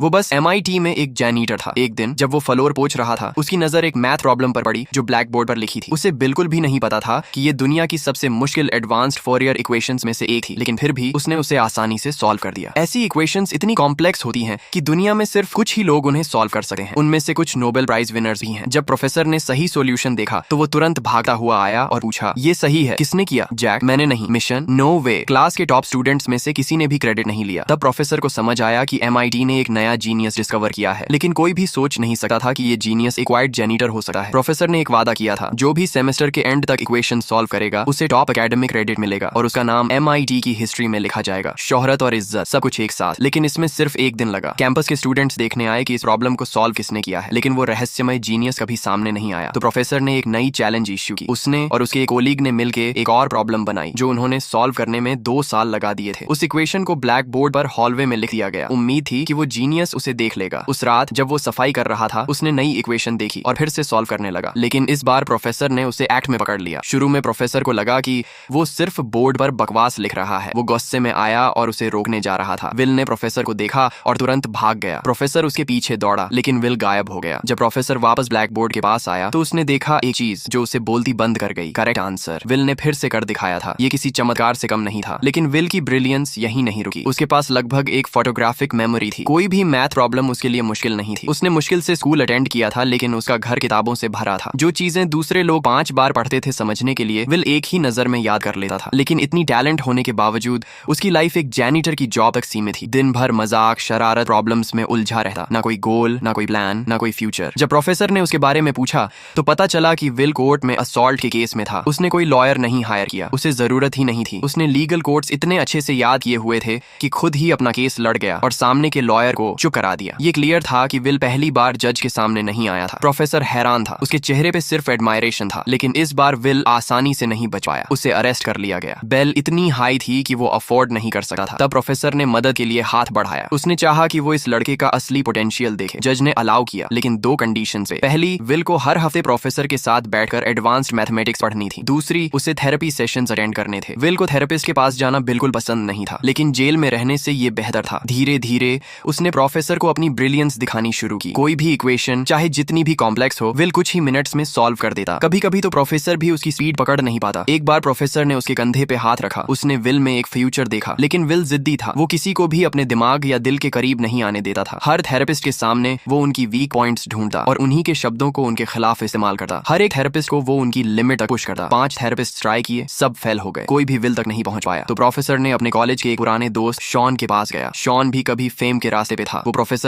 वो बस MIT में एक जैनीटर था। एक दिन जब वो फ्लोर पोंछ रहा था, उसकी नजर एक मैथ प्रॉब्लम पर पड़ी जो ब्लैक बोर्ड पर लिखी थी। उसे बिल्कुल भी नहीं पता था कि ये दुनिया की सबसे मुश्किल एडवांस्ड फोरियर इक्वेशंस में से एक थी, लेकिन फिर भी उसने उसे आसानी से सॉल्व कर दिया। ऐसी इक्वेशंस इतनी कॉम्प्लेक्स होती हैं कि दुनिया में सिर्फ कुछ ही लोग उन्हें सॉल्व कर सकते हैं। उनमें से कुछ नोबेल प्राइज विनर्स भी हैं। जब प्रोफेसर ने सही सोल्यूशन देखा तो वो तुरंत भागता हुआ आया और पूछा, ये सही है? किसने किया? जैक, मैंने नहीं। मिशन, नो वे। क्लास के टॉप स्टूडेंट्स में से किसी ने भी क्रेडिट नहीं लिया। तब प्रोफेसर को समझ आया कि MIT ने एक नया जीनियस डिस्कवर किया है, लेकिन कोई भी सोच नहीं सकता था कि ये जीनियस एक वाइट जेनिटर हो सकता है। प्रोफेसर ने एक वादा किया था, जो भी सेमेस्टर के एंड तक इक्वेशन सॉल्व करेगा उसे टॉप एकेडमिक क्रेडिट मिलेगा और उसका नाम MIT की हिस्ट्री में लिखा जाएगा। शोहरत और इज्जत, सब कुछ एक साथ। लेकिन इसमें सिर्फ एक दिन लगा। कैंपस के स्टूडेंट्स देखने आए कि इस प्रॉब्लम को सॉल्व किसने किया है, लेकिन वो रहस्यमय जीनियस कभी सामने नहीं आया। तो प्रोफेसर ने एक नई चैलेंज इश्यू की। उसने और उसके एक कोलीग ने मिलकर एक और प्रॉब्लम बनाई जो उन्होंने सॉल्व करने में 2 साल लगा दिए थे। उस इक्वेशन को ब्लैक बोर्ड पर हॉलवे में लिख दिया गया। उम्मीद थी कि वो जीनियस उसे देख लेगा। उस रात जब वो सफाई कर रहा था, उसने नई इक्वेशन देखी और फिर से सॉल्व करने लगा, लेकिन इस बार प्रोफेसर ने उसे एक्ट में पकड़ लिया। शुरू में प्रोफेसर को लगा कि वो सिर्फ बोर्ड पर बकवास लिख रहा है। वो गुस्से में आया और उसे रोकने जा रहा था। विल ने प्रोफेसर को देखा और तुरंत भाग गया। प्रोफेसर उसके पीछे दौड़ा, लेकिन विल गायब हो गया। जब प्रोफेसर वापस ब्लैक बोर्ड के पास आया तो उसने देखा एक चीज जो उसे बोलती बंद कर गई, करेक्ट आंसर। विल ने फिर से कर दिखाया था। ये किसी चमत्कार से कम नहीं था, लेकिन विल की ब्रिलियंस यही नहीं रुकी। उसके पास लगभग एक फोटोग्राफिक मेमोरी थी। कोई भी मैथ प्रॉब्लम उसके लिए मुश्किल नहीं थी। उसने मुश्किल से स्कूल अटेंड किया था, लेकिन उसका घर किताबों से भरा था। जो चीजें दूसरे लोग 5 बार पढ़ते थे समझने के लिए, विल एक ही नजर में याद कर लेता था। लेकिन इतनी टैलेंट होने के बावजूद उसकी लाइफ एक जैनिटर की जॉब तक सीमित थी। दिन भर मजाक, शरारत, प्रॉब्लम्स में उलझा रहता। ना कोई गोल, ना कोई प्लान, ना कोई फ्यूचर। जब प्रोफेसर ने उसके बारे में पूछा तो पता चला कि विल कोर्ट में असॉल्ट के केस में था। उसने कोई लॉयर नहीं हायर किया, उसे जरूरत ही नहीं थी। उसने लीगल कोर्ट्स इतने अच्छे से याद किए हुए थे कि खुद ही अपना केस लड़ गया और सामने के लॉयर को चुप करा दिया। ये क्लियर था कि विल पहली बार जज के सामने नहीं आया था। प्रोफेसर हैरान था। उसके चेहरे पे सिर्फ एडमायरेशन था, लेकिन इस बार विल आसानी से नहीं बच पाया। उसे अरेस्ट कर लिया गया। बेल इतनी हाई थी कि वो अफोर्ड नहीं कर सकता था। तब प्रोफेसर ने मदद के लिए हाथ बढ़ाया। उसने चाहा कि वो इस लड़के का असली पोटेंशियल देखे। जज ने अलाउ किया, लेकिन 2 कंडीशन पे। पहली, विल को हर हफ्ते प्रोफेसर के साथ बैठकर एडवांस्ड मैथमेटिक्स पढ़नी थी। दूसरी, उसे थेरेपी सेशंस अटेंड करने थे। विल को थेरेपिस्ट के पास जाना बिल्कुल पसंद नहीं था, लेकिन जेल में रहने से ये बेहतर था। धीरे धीरे उसने प्रोफेसर को अपनी ब्रिलियंस दिखानी शुरू की। कोई भी इक्वेशन चाहे जितनी भी कॉम्प्लेक्स हो, विल कुछ ही मिनट्स में सॉल्व कर देता। कभी कभी तो प्रोफेसर भी उसकी स्पीड पकड़ नहीं पाता। एक बार प्रोफेसर ने उसके कंधे पे हाथ रखा। उसने विल में एक फ्यूचर देखा, लेकिन विल जिद्दी था। वो किसी को भी अपने दिमाग या दिल के करीब नहीं आने देता था। हर थेरेपिस्ट के सामने वो उनकी वीक पॉइंट्स ढूंढता और उन्हीं के शब्दों को उनके खिलाफ इस्तेमाल करता। हर एक थेरेपिस्ट को वो उनकी लिमिट तक पुश करता। 5 थेरेपिस्ट ट्राई किए, सब फेल हो गए। कोई भी विल तक नहीं पहुंच पाया। तो प्रोफेसर ने अपने कॉलेज के एक पुराने दोस्त शॉन के पास गया। शॉन भी कभी फेम के रास्ते पे था। वो प्रोफेसर